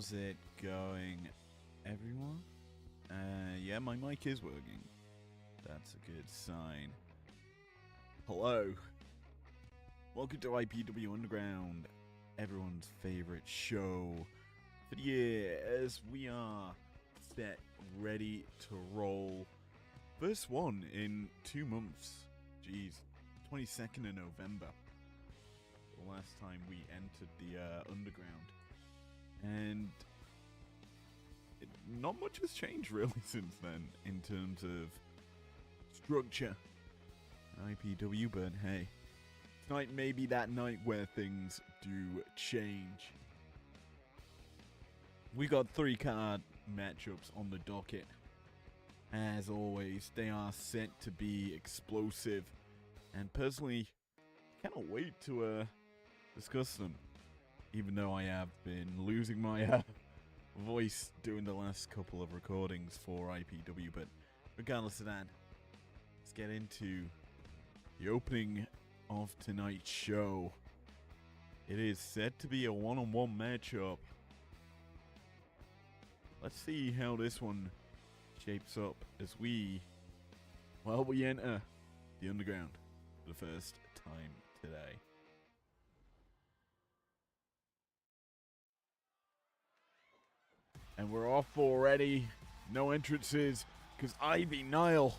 How's it going, everyone? Yeah, my mic is working. That's a good sign. Hello. Welcome to IPW Underground, everyone's favorite show for the year, as we are set, ready to roll. First one in 2 months. Jeez, 22nd of November. The last time we entered the Underground. And not much has changed really since then in terms of structure IPW, but hey, tonight may be that night where things do change. We got 3 card matchups on the docket. As always, they are set to be explosive, and personally, cannot wait to discuss them. Even though I have been losing my voice doing the last couple of recordings for IPW, but regardless of that, let's get into the opening of tonight's show. It is set to be a one-on-one matchup. Let's see how this one shapes up as we enter the Underground for the first time today. And we're off already. No entrances, because Ivy Nile,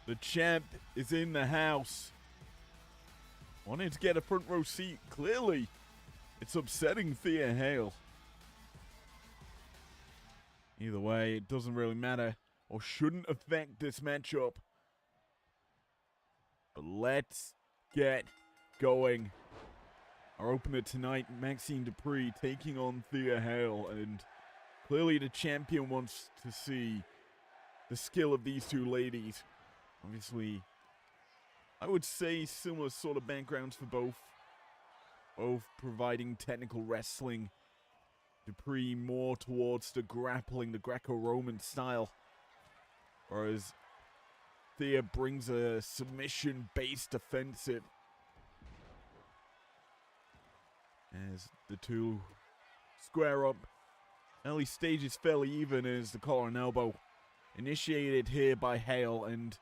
the champ, is in the house. Wanted to get a front row seat. Clearly, it's upsetting Thea Hale. Either way, it doesn't really matter, or shouldn't affect this matchup. But let's get going. Our opener tonight, Maxine Dupree taking on Thea Hale, and clearly the champion wants to see the skill of these two ladies. Obviously, I would say similar sort of backgrounds for both. Both providing technical wrestling. Dupree more towards the grappling, the Greco-Roman style. Whereas Thea brings a submission-based offensive. As the two square up. Early stage is fairly even as the collar and elbow initiated here by Hale, and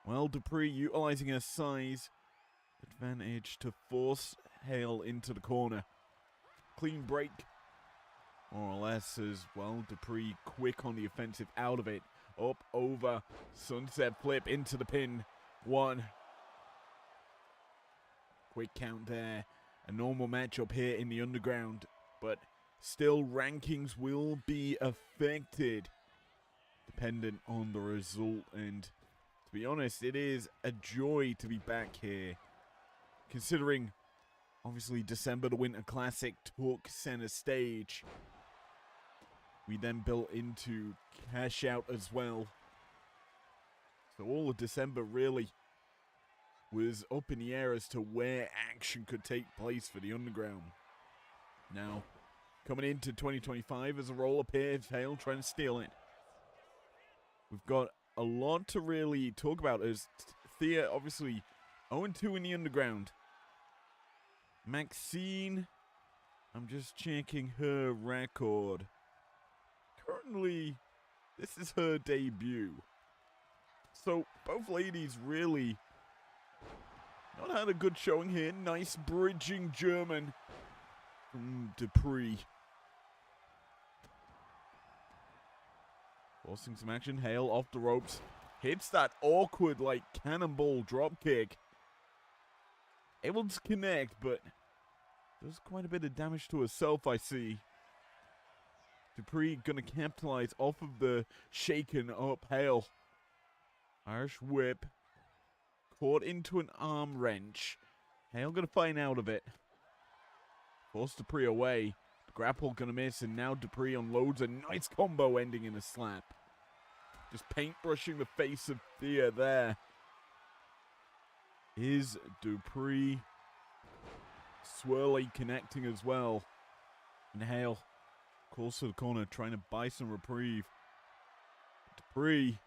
well, Dupree utilizing her size advantage to force Hale into the corner. Clean break, more or less, as well. Dupree quick on the offensive out of it. Up, over, sunset flip into the pin. 1. Quick count there. A normal matchup here in the Underground, but still, rankings will be affected dependent on the result, and to be honest, it is a joy to be back here, considering obviously December the Winter Classic took center stage. We then built into Cash Out as well, so all of December really was up in the air as to where action could take place for the Underground. Now, coming into 2025 as a roll-up here, Hale trying to steal it. We've got a lot to really talk about as Thea obviously 0-2 in the Underground. Maxine, I'm just checking her record. Currently, this is her debut. So, both ladies really not had a good showing here. Nice bridging German from Dupree. Forcing some action. Hale off the ropes. Hits that awkward, like, cannonball drop kick. Able to connect, but does quite a bit of damage to herself, I see. Dupree gonna capitalize off of the shaken up Hale. Irish whip. Caught into an arm wrench. Hale gonna find out of it. Force Dupree away. Grapple gonna miss, and now Dupree unloads a nice combo ending in a slap. Just paintbrushing the face of Thea there. Is Dupree swirly connecting as well. And Hale calls to the corner, trying to buy some reprieve. Dupree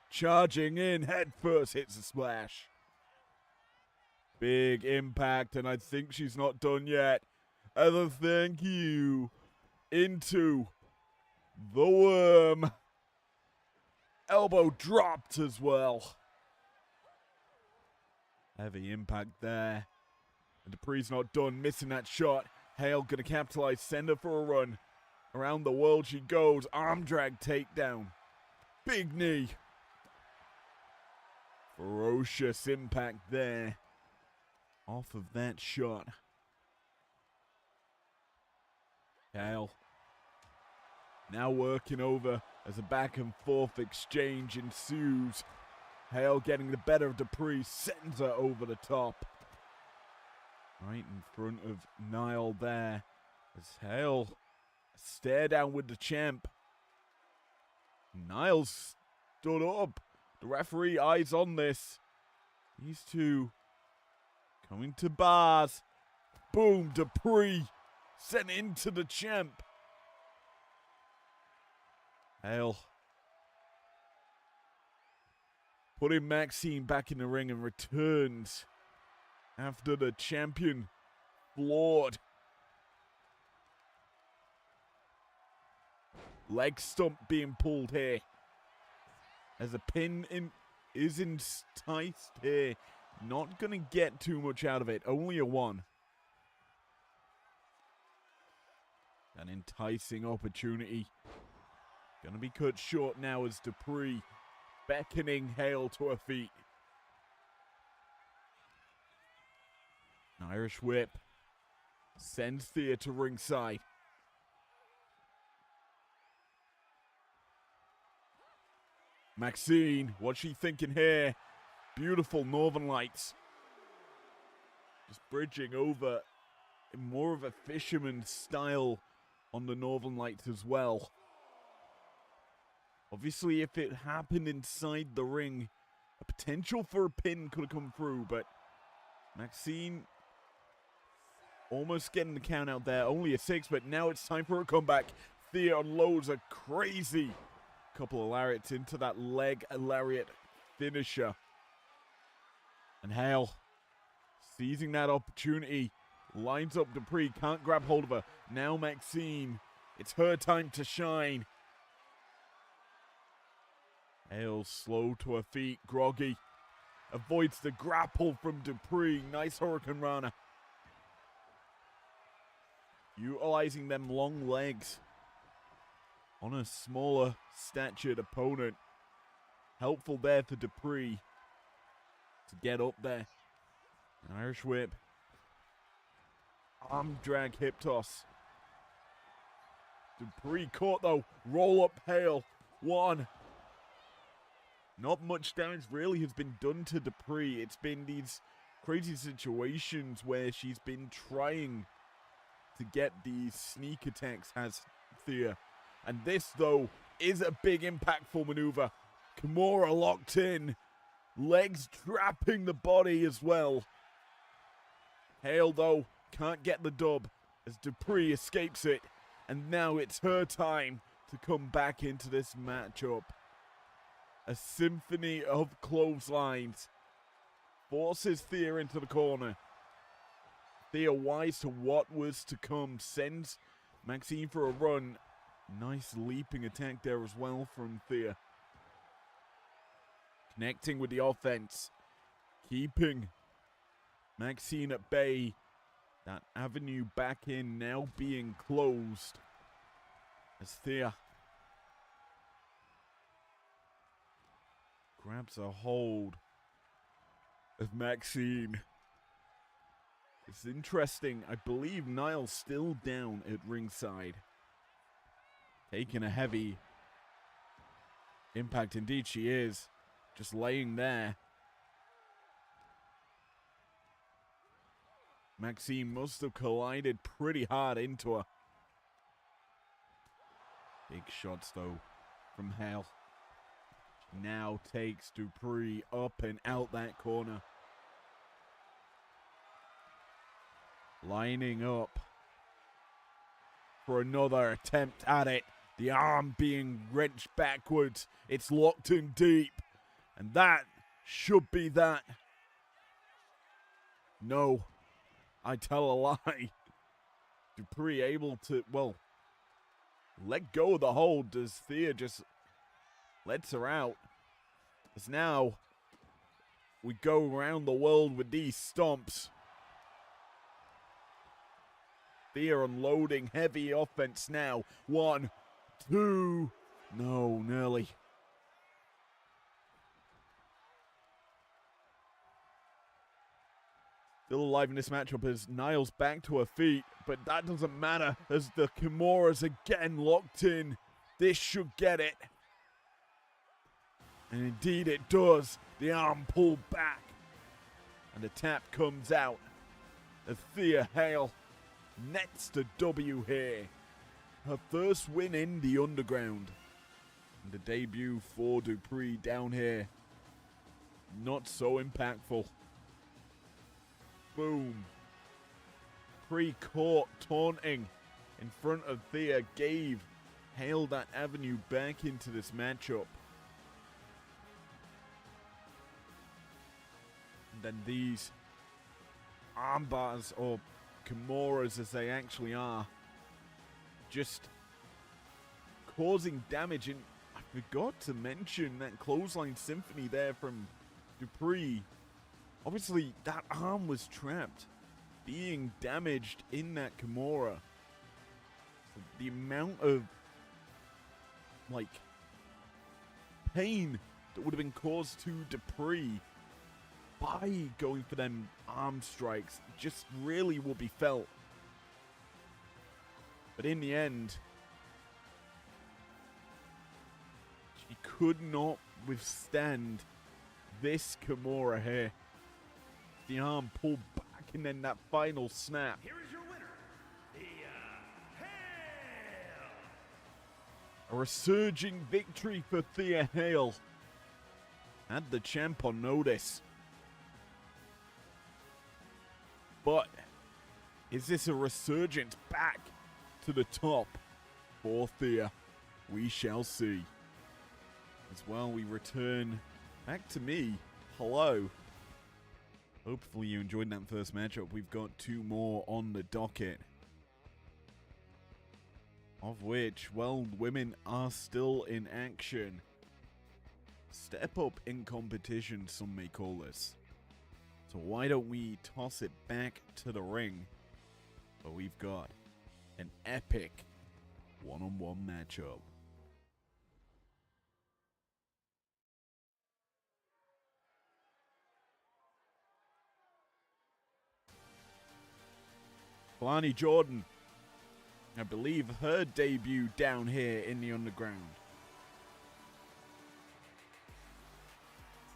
charging in, head first, hits a splash. Big impact, and I think she's not done yet. As a thank you, into the worm. Elbow dropped as well. Heavy impact there. And Dupree's not done, missing that shot. Hale gonna capitalize, send her for a run. Around the world she goes. Arm drag takedown. Big knee. Ferocious impact there. Off of that shot. Hale now working over as a back and forth exchange ensues. Hale getting the better of Dupree, sends her over the top. Right in front of Niall there. As Hale stare down with the champ. Niall stood up. The referee eyes on this. These two coming to bars. Boom, Dupree sent into the champ. Hale putting Maxine back in the ring and returns after the champion floored. Leg stump being pulled here. As a pin is enticed here. Not going to get too much out of it. Only a 1. An enticing opportunity. Going to be cut short now as Dupree beckoning Hale to her feet. An Irish whip sends Thea to ringside. Maxine, what's she thinking here? Beautiful Northern Lights. Just bridging over in more of a fisherman style on the Northern Lights as well. Obviously, if it happened inside the ring, a potential for a pin could have come through, but Maxine almost getting the count out there. Only a 6, but now it's time for a comeback. Thea unloads a crazy couple of lariats into that leg lariat finisher. And Hale, seizing that opportunity, lines up Dupree, can't grab hold of her. Now Maxine, it's her time to shine. Hale slow to her feet, groggy. Avoids the grapple from Dupree. Nice Hurricane Rana. Utilizing them long legs on a smaller statured opponent. Helpful there for Dupree to get up there. An Irish whip. Arm drag hip toss. Dupree caught though. Roll up Hale. 1. Not much damage really has been done to Dupree. It's been these crazy situations where she's been trying to get these sneak attacks, has Thea. And this, though, is a big impactful maneuver. Kimura locked in. Legs trapping the body as well. Hale, though, can't get the dub as Dupree escapes it. And now it's her time to come back into this matchup. A symphony of clotheslines forces Thea into the corner. Thea, wise to what was to come, sends Maxine for a run. Nice leaping attack there as well from Thea. Connecting with the offense. Keeping Maxine at bay. That avenue back in now being closed. As Thea grabs a hold of Maxine. It's interesting. I believe Niall's still down at ringside. Taking a heavy impact. Indeed she is. Just laying there. Maxine must have collided pretty hard into her. Big shots though from Hale. Now takes Dupree up and out that corner. Lining up for another attempt at it. The arm being wrenched backwards. It's locked in deep. And that should be that. No, I tell a lie. Dupree able to, well, let go of the hold. Does Thea just lets her out? As now we go around the world with these stomps. Thea unloading heavy offense now. 1, 2. No, nearly. Still alive in this matchup as Niles back to her feet, but that doesn't matter as the Kimuras again locked in. This should get it. And indeed it does. The arm pulled back. And the tap comes out. As Thea Hale nets the W here. Her first win in the Underground. And the debut for Dupree down here. Not so impactful. Boom. Pre-caught taunting in front of Thea gave Hale that avenue back into this matchup. And then these armbars, or Kimuras as they actually are, just causing damage. And I forgot to mention that clothesline symphony there from Dupree. Obviously, that arm was trapped, being damaged in that Kimura. So the amount of, pain that would have been caused to Dupree by going for them arm strikes just really will be felt. But in the end, she could not withstand this Kimura here. The arm pulled back and then that final snap. Here is your winner, Thea Hale. A resurging victory for Thea Hale. Had the champ on notice. But is this a resurgence back to the top for Thea? We shall see. As well, we return back to me. Hello. Hopefully you enjoyed that first matchup. We've got 2 more on the docket. Of which, well, women are still in action. Step up in competition, some may call this. So why don't we toss it back to the ring? But we've got an epic one-on-one matchup. Kalani Jordan, I believe her debut down here in the Underground.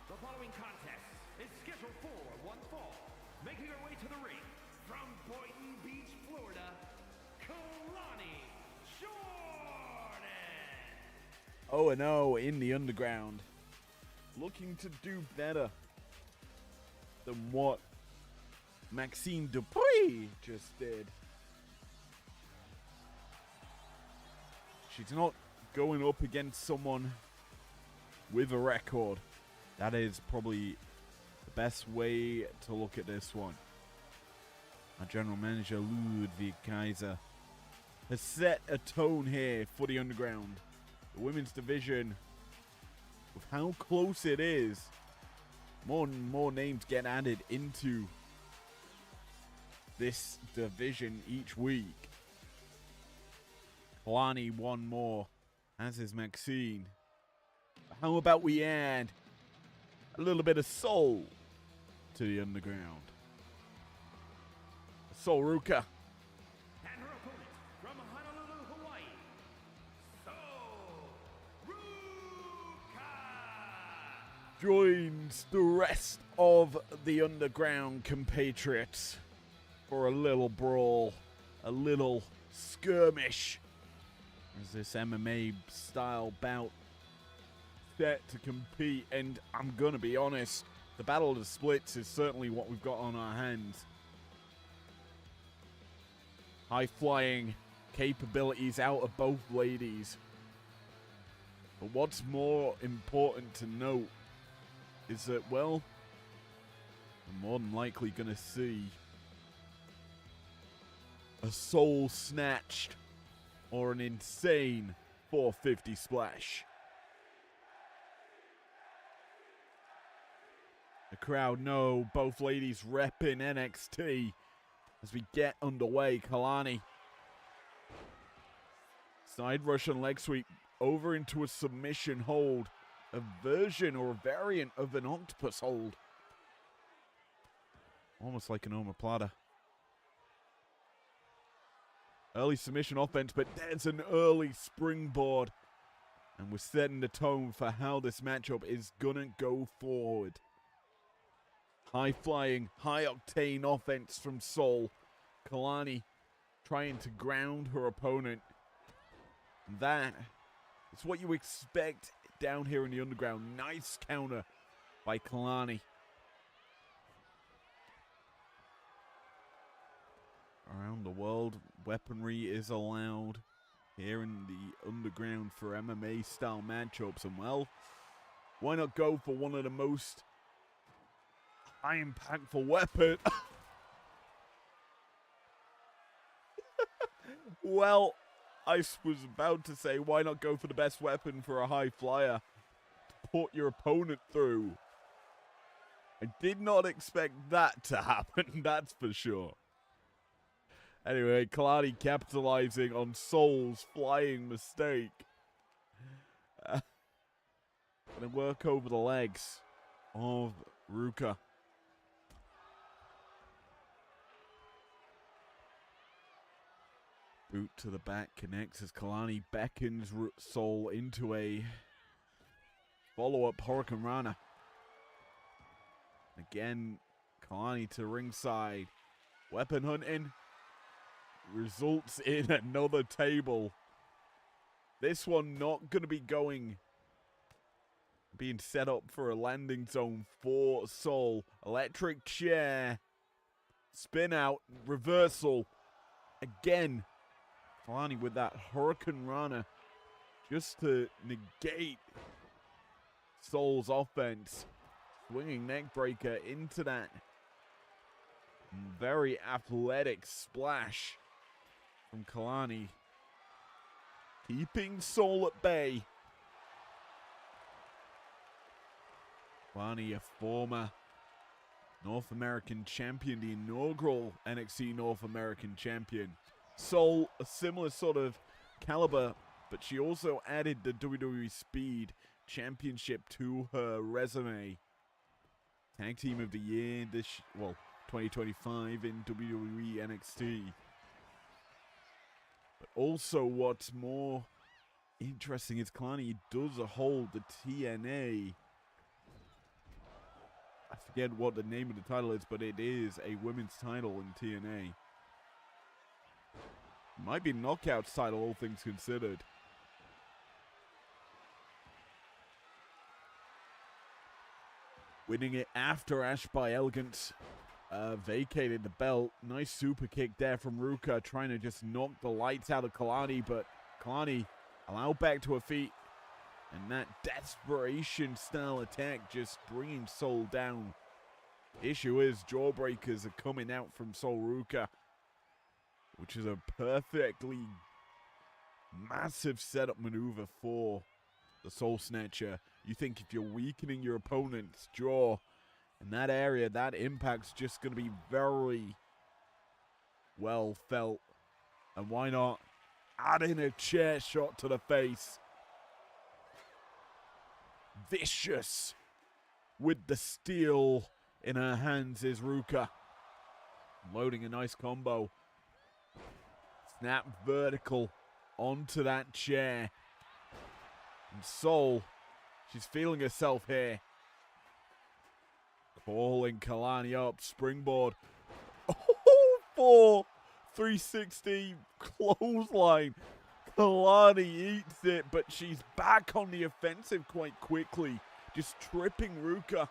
The following contest is scheduled for one fall. Making her way to the ring from Boynton Beach, Florida, Kalani Jordan. 0-0 in the Underground. Looking to do better than what Maxine Dupree just did. She's not going up against someone with a record. That is probably the best way to look at this one. Our general manager, Ludwig Kaiser, has set a tone here for the Underground. The women's division, with how close it is, more and more names get added into this division each week. Kalani one more, as is Maxine. How about we add a little bit of soul to the Underground? Soul Ruka. And her opponent from Honolulu, Hawaii, Soul Ruka. Joins the rest of the Underground compatriots for a little brawl, a little skirmish, as this MMA style bout set to compete. And I'm gonna be honest, the Battle of the Splits is certainly what we've got on our hands. High flying capabilities out of both ladies. But what's more important to note is that, well, we're more than likely gonna see a soul snatched or an insane 450 splash. The crowd know both ladies repping NXT as we get underway. Kalani. Side Russian leg sweep over into a submission hold. A version or a variant of an octopus hold. Almost like an omoplata. Early submission offense, but there's an early springboard. And we're setting the tone for how this matchup is gonna go forward. High-flying, high-octane offense from Sol. Kalani trying to ground her opponent. That is what you expect down here in the underground. Nice counter by Kalani. Around the world, weaponry is allowed here in the underground for MMA-style matchups. And well, why not go for one of the most high-impactful weapons? Well, I was about to say, why not go for the best weapon for a high flyer to put your opponent through? I did not expect that to happen, that's for sure. Anyway, Kalani capitalizing on Sol's flying mistake. Gonna work over the legs of Ruka. Boot to the back connects as Kalani beckons Sol into a follow-up Hurricane Rana. Again, Kalani to ringside. Weapon hunting results in another table. This one not going to be being set up for a landing zone for Sol. Electric chair. Spin out. Reversal. Again. Kalani with that Hurricane Rana just to negate Sol's offense. Swinging neck breaker into that very athletic splash from Kalani. Keeping Sol at bay. Kalani, a former North American champion, the inaugural NXT North American champion. Sol, a similar sort of caliber, but she also added the WWE Speed Championship to her resume. Tag Team of the Year, 2025 in WWE NXT. But also what's more interesting is Kalani does hold the TNA. I forget what the name of the title is, but it is a women's title in TNA. Might be Knockout's title, all things considered. Winning it after Ash by Elegance vacated the belt. Nice super kick there from Ruka, trying to just knock the lights out of Kalani, but Kalani allowed back to her feet. And that desperation style attack just bringing Sol down. Issue is jawbreakers are coming out from Sol Ruka, which is a perfectly massive setup maneuver for the Soul Snatcher. You think if you're weakening your opponent's jaw in that area, that impact's just going to be very well felt. And why not add in a chair shot to the face? Vicious with the steel in her hands is Ruka. Loading a nice combo. Snap vertical onto that chair. And Sol, she's feeling herself here. Calling Kalani up. Springboard. Oh, for 360 clothesline. Kalani eats it, but she's back on the offensive quite quickly. Just tripping Ruka.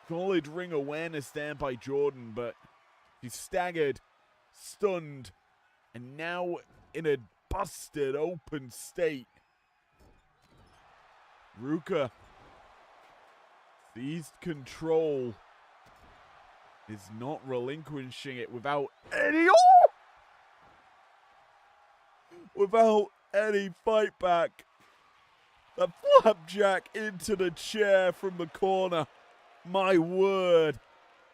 Solid ring awareness there by Jordan, but she's staggered, stunned, and now in a busted open state. Ruka seized control, is not relinquishing it without any... Oh! without any fight back. The flapjack into the chair from the corner. My word.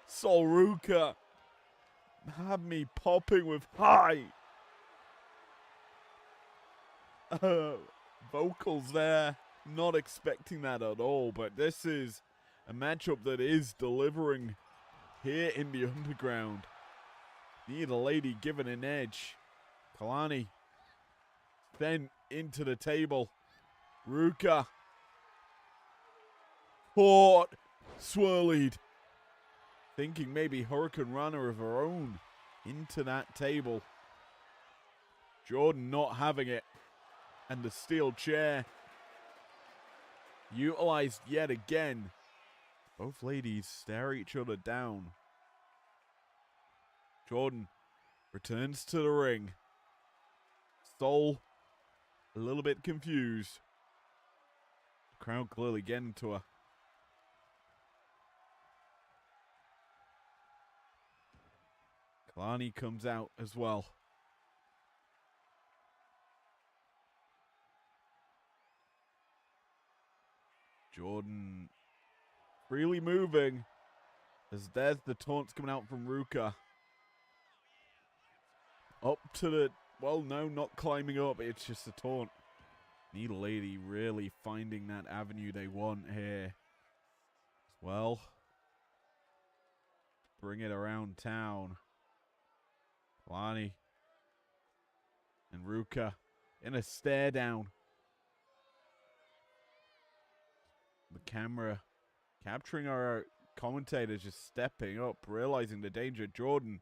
Sol Ruka had me popping with high vocals there. Not expecting that at all, but this is a matchup that is delivering here in the underground. Need a lady given an edge. Kalani then into the table. Ruka caught, swirlied, thinking maybe Hurricane Runner of her own into that table. Jordan not having it, and the steel chair utilized yet again. Both ladies stare each other down. Jordan returns to the ring. Sol a little bit confused. The crowd clearly getting to her. Kalani comes out as well. Jordan freely moving as there's the taunts coming out from Ruka. Up to the, well, no, not climbing up. It's just a taunt. Needle Lady really finding that avenue they want here as well. Bring it around town. Kalani and Ruka in a stare down. The camera capturing our commentators just stepping up, realizing the danger. Jordan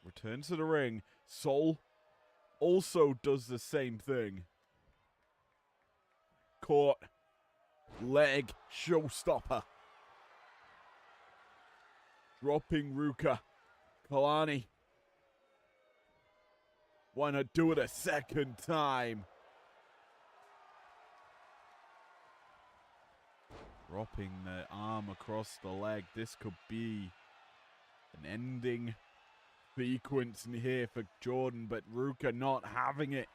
returns to the ring. Sol also does the same thing. Caught. Leg. Showstopper. Dropping Ruka. Kalani. Why not do it a second time? Dropping the arm across the leg. This could be an ending sequence in here for Jordan, but Ruka not having it.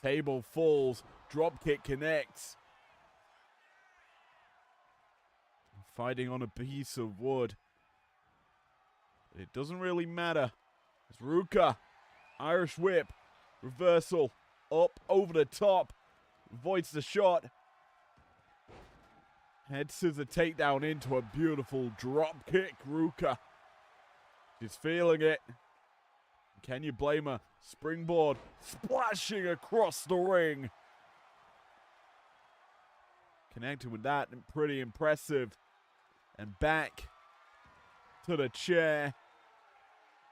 Table falls. Dropkick connects. Fighting on a piece of wood. It doesn't really matter. It's Ruka. Irish whip. Reversal. Up over the top. Avoids the shot. Head scissor takedown into a beautiful drop kick. Ruka. She's feeling it. Can you blame her? Springboard splashing across the ring. Connected with that, and pretty impressive. And back to the chair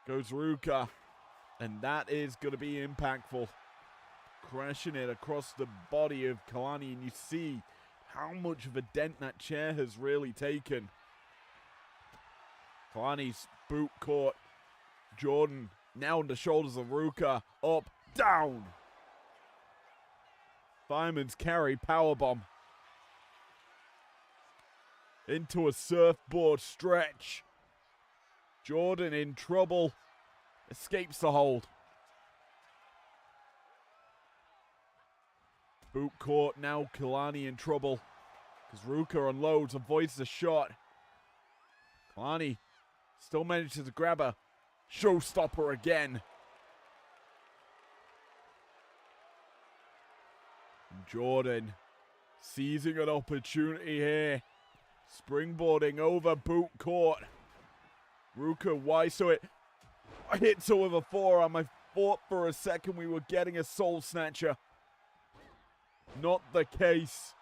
goes Ruka. And that is going to be impactful. Crashing it across the body of Kalani. And you see how much of a dent that chair has really taken. Kalani's boot caught. Jordan now on the shoulders of Ruka. Up, down. Fireman's carry powerbomb. Into a surfboard stretch. Jordan in trouble. Escapes the hold. Boot caught, now Kalani in trouble. Because Ruka unloads, avoids the shot. Kalani still manages to grab a showstopper again. And Jordan seizing an opportunity here. Springboarding over, boot caught. Ruka wise to it. Hits her with a forearm. I thought for a second we were getting a soul snatcher. Not the case.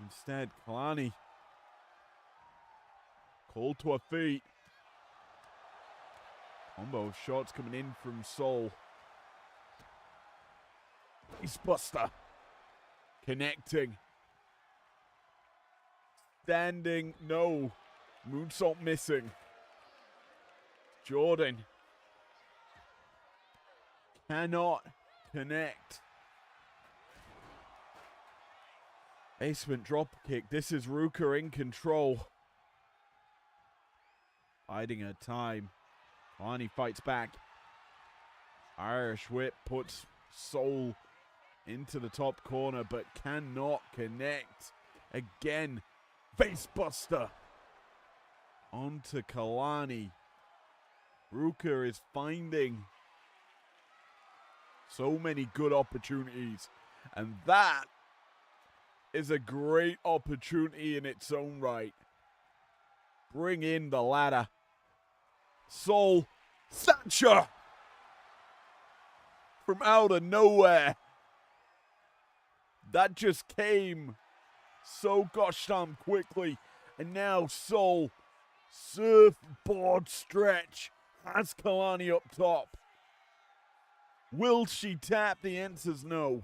Instead, Kalani called to her feet. Combo of shots coming in from Sol. Facebuster. Connecting. Standing. No. Moonsault missing. Jordan cannot connect. Basement drop kick. This is Ruka in control. Biding her time. Kalani fights back. Irish whip puts Soul into the top corner, but cannot connect. Again, facebuster onto Kalani. Ruka is finding so many good opportunities, and that is a great opportunity in its own right. Bring in the ladder. Soul Snatcher from out of nowhere. That just came so gosh darn quickly. And now Soul surfboard stretch has Kalani up top. Will she tap? The answer's no.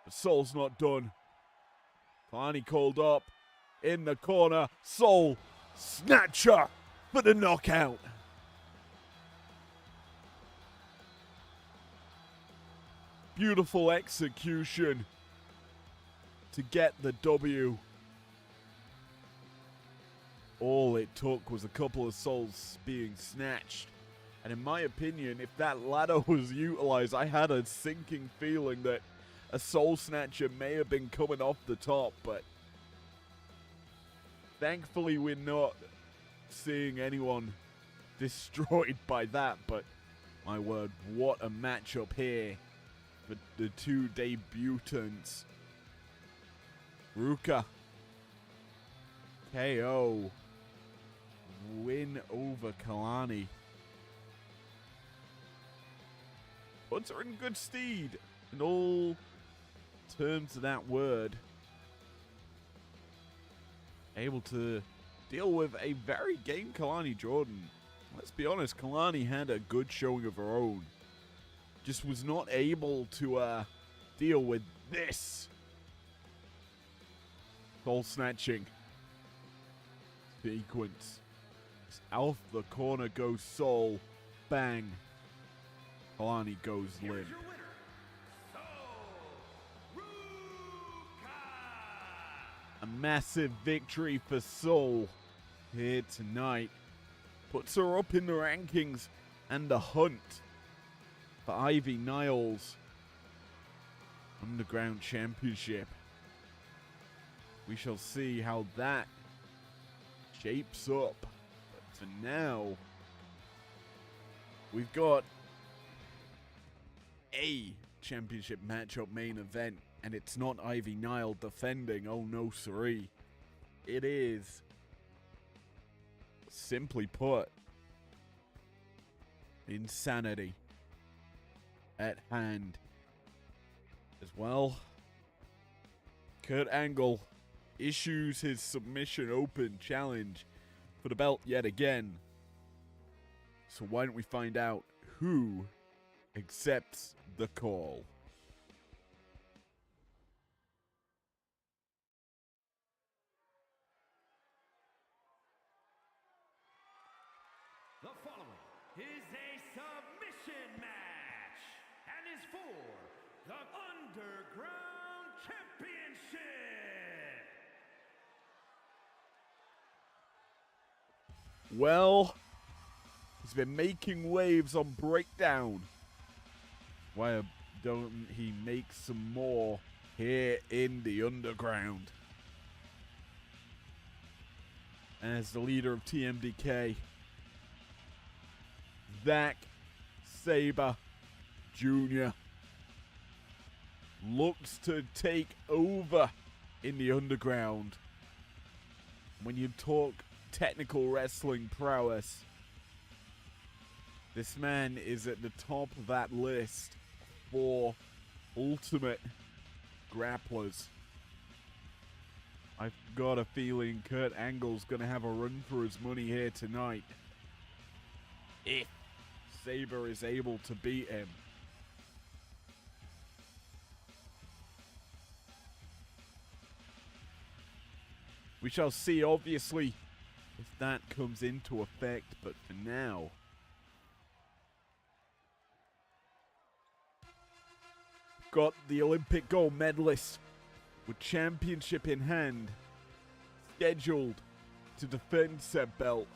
But Soul's not done. Kalani called up in the corner. Soul Snatcher for the knockout. Beautiful execution to get the W. All it took was a couple of souls being snatched. And in my opinion, if that ladder was utilized, I had a sinking feeling that a soul snatcher may have been coming off the top, but thankfully we're not seeing anyone destroyed by that. But my word, what a matchup here for the two debutants. Ruka KO win over Kalani. Puts her in good stead in all terms of that word. Able to deal with a very game Kalani Jordan. Let's be honest, Kalani had a good showing of her own. Just was not able to deal with this soul snatching sequence. Out the corner goes Soul. Bang. Kalani goes limp. Here's your winner, Soul Ruka. A massive victory for Soul here tonight. Puts her up in the rankings and the hunt for Ivy Niles Underground Championship. We shall see how that shapes up. But for now, we've got a championship matchup main event, and it's not Ivy Nile defending. Oh no, siree. It is, simply put, insanity at hand. As well, Kurt Angle issues his submission open challenge for the belt yet again. So why don't we find out who accepts the call? The following is a submission match and is for the Underground Championship. Well, he's been making waves on Breakdown. Why don't he make some more here in the Underground? As the leader of TMDK, Zack Sabre Jr. looks to take over in the Underground. When you talk technical wrestling prowess, this man is at the top of that list for ultimate grapplers. I've got a feeling Kurt Angle's going to have a run for his money here tonight, if Sabre is able to beat him. We shall see, obviously, if that comes into effect, but for now, got the Olympic gold medalist with championship in hand, scheduled to defend said belt.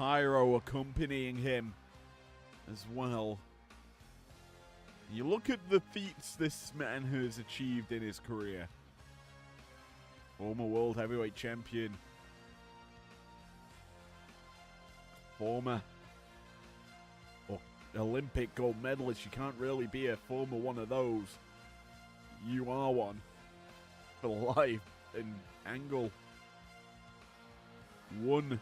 pyro accompanying him as well. You look at the feats this man has achieved in his career. Former World Heavyweight Champion. Former Olympic gold medalist. You can't really be a former one of those. You are one for life. And Angle won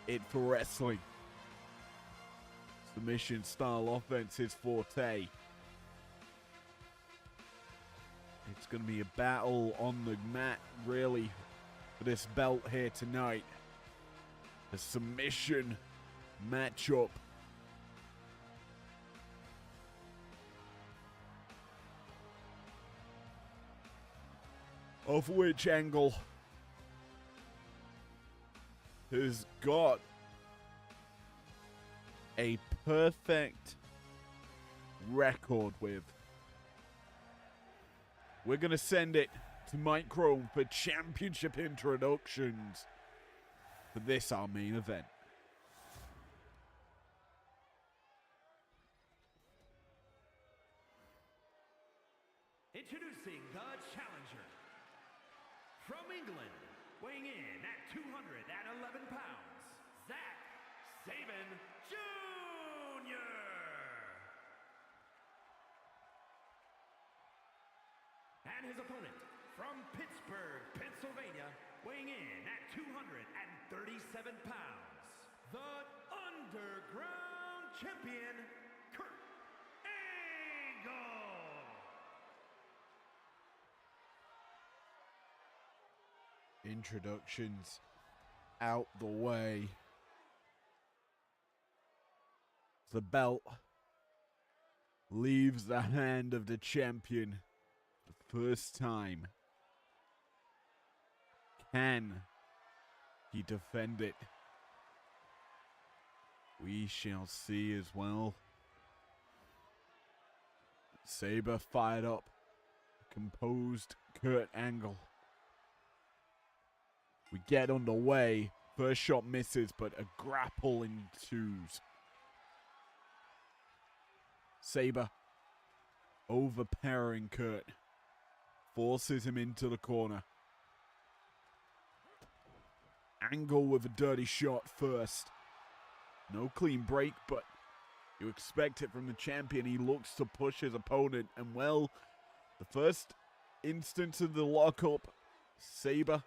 it for wrestling. Submission style offense, his forte. It's going to be a battle on the mat, really, for this belt here tonight. A submission matchup. Of which Angle has got a perfect record with. We're going to send it to Mike Chrome for championship introductions for this, our main event. Introducing the challenger. From England, weighing in at 211 pounds, Zack Saban Jr. And his opponent, from Pittsburgh, Pennsylvania, weighing in at 237 pounds, the Underground Champion, Kurt Angle. Introductions out the way. The belt leaves the hand of the champion the first time. Can he defend it? We shall see as well. Saber fired up. Composed Kurt Angle. We get underway. First shot misses, but a grapple ensues. Saber overpowering Kurt. Forces him into the corner. Angle with a dirty shot first. No clean break, but you expect it from the champion. He looks to push his opponent. And well, the first instance of the lockup, Saber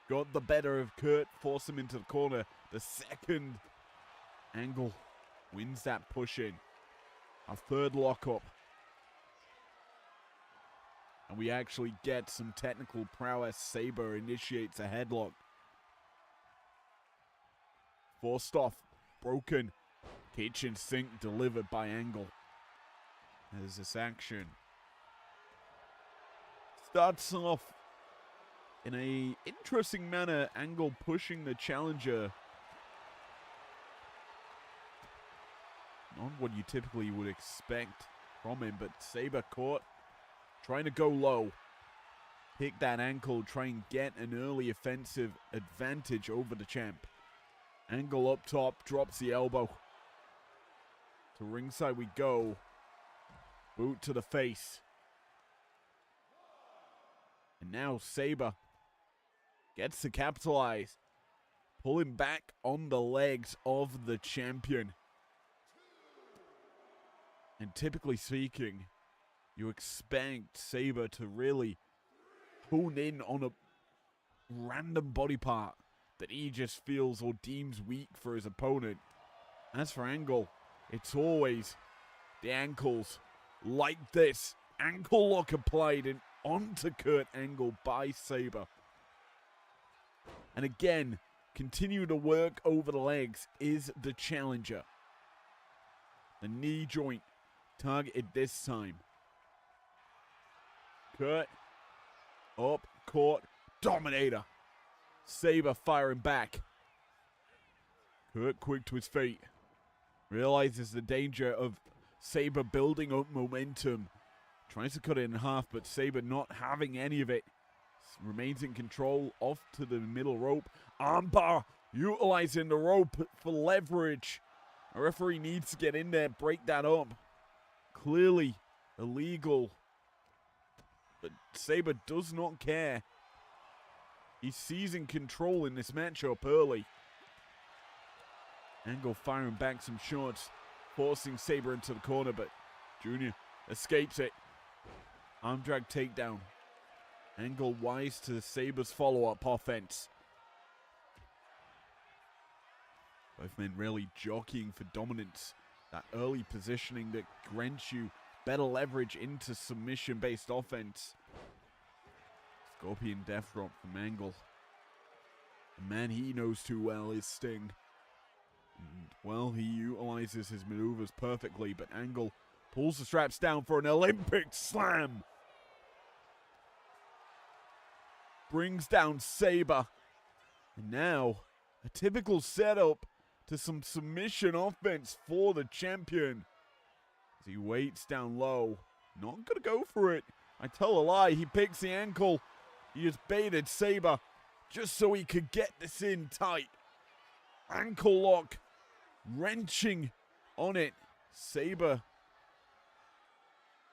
got the better of Kurt, forced him into the corner. The second, Angle wins that push in. Our third lockup. And we actually get some technical prowess. Saber initiates a headlock. Forced off, broken. Kitchen sink delivered by Angle. As this action starts off in a interesting manner, Angle pushing the challenger. Not what you typically would expect from him, but Saber caught, trying to go low. Pick that ankle, try and get an early offensive advantage over the champ. Angle up top, drops the elbow. To ringside we go. Boot to the face. And now Saber gets to capitalize. Pulling back on the legs of the champion. And typically speaking, you expect Saber to really hone in on a random body part that he just feels or deems weak for his opponent. As for Angle, it's always the ankles like this. Ankle lock applied and onto Kurt Angle by Saber. And again, continue to work over the legs is the challenger. The knee joint targeted this time. Kurt up, caught, Dominator. Saber firing back. Kurt quick to his feet. Realizes the danger of Saber building up momentum. Tries to cut it in half, but Saber not having any of it. Remains in control, off to the middle rope. Armbar utilizing the rope for leverage. A referee needs to get in there, break that up. Clearly illegal. But Sabre does not care. He's seizing control in this matchup early. Angle firing back some shots, forcing Sabre into the corner, but Junior escapes it. Arm drag takedown. Angle wise to Sabre's follow-up offense. Both men really jockeying for dominance. That early positioning that grants you better leverage into submission-based offense. Scorpion death drop from Angle. The man he knows too well is Sting. And, well, he utilizes his maneuvers perfectly, but Angle pulls the straps down for an Olympic slam. Brings down Sabre. And now, a typical setup to some submission offense for the champion. As he waits down low. Not gonna go for it. I tell a lie, he picks the ankle. He has baited Sabre just so he could get this in tight. Ankle lock. Wrenching on it. Sabre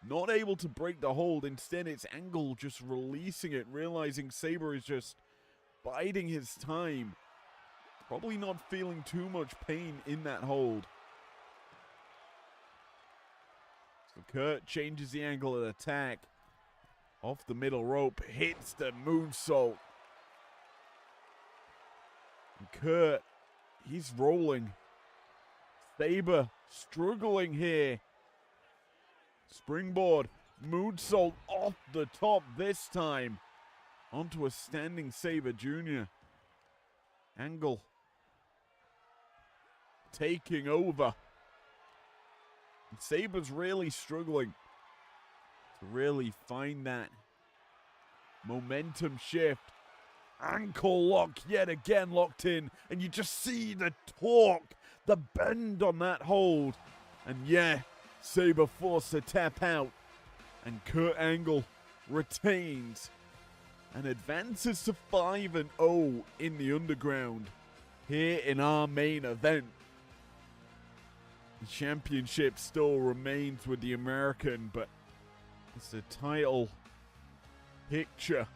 not able to break the hold. Instead, it's Angle just releasing it, realizing Sabre is just biding his time. Probably not feeling too much pain in that hold. So Kurt changes the angle of attack. Off the middle rope, hits the moonsault. And Kurt, he's rolling. Sabre struggling here. Springboard, moonsault off the top this time. Onto a standing Sabre Jr. Angle taking over. And Sabre's really struggling to really find that momentum shift. Ankle lock yet again locked in. And you just see the torque, the bend on that hold. And yeah, Sabre forced to tap out. And Kurt Angle retains and advances to 5-0 in the underground here in our main event. The championship still remains with the American, but as the title picture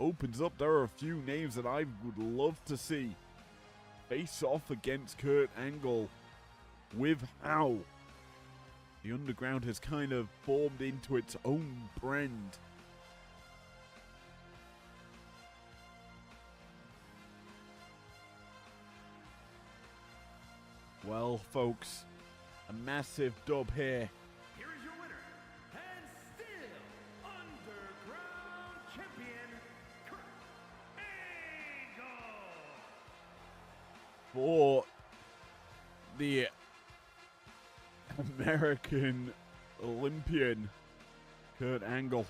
opens up, there are a few names that I would love to see face off against Kurt Angle with how the underground has kind of formed into its own brand. Well, folks, a massive dub here. Here is your winner, and still underground champion, Kurt Angle. For the American Olympian, Kurt Angle.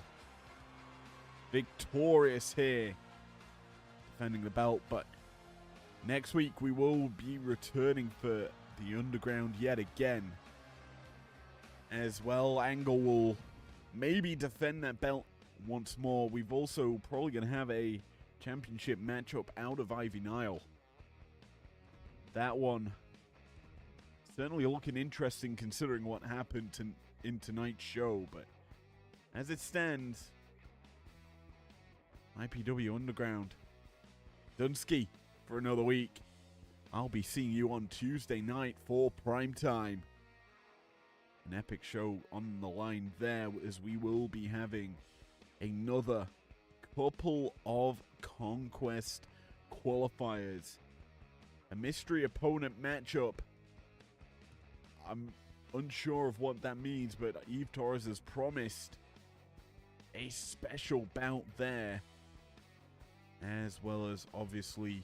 Victorious here, defending the belt, but next week we will be returning for the underground yet again. As well, Angle will maybe defend that belt once more. We've also probably going to have a championship matchup out of Ivy Nile. That one certainly looking interesting considering what happened in tonight's show, but as it stands, IPW Underground, Dunsky for another week. I'll be seeing you on Tuesday night for primetime. An epic show on the line there, as we will be having another couple of Conquest qualifiers. A mystery opponent matchup. I'm unsure of what that means, but Eve Torres has promised a special bout there, as well as obviously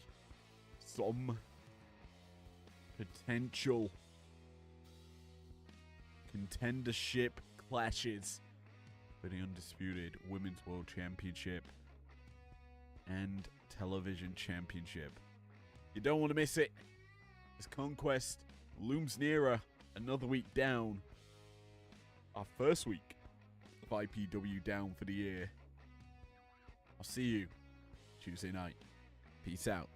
some potential contendership clashes for the undisputed Women's World Championship and Television Championship. You don't want to miss it, as Conquest looms nearer, another week down. Our first week of IPW down for the year. I'll see you Tuesday night. Peace out.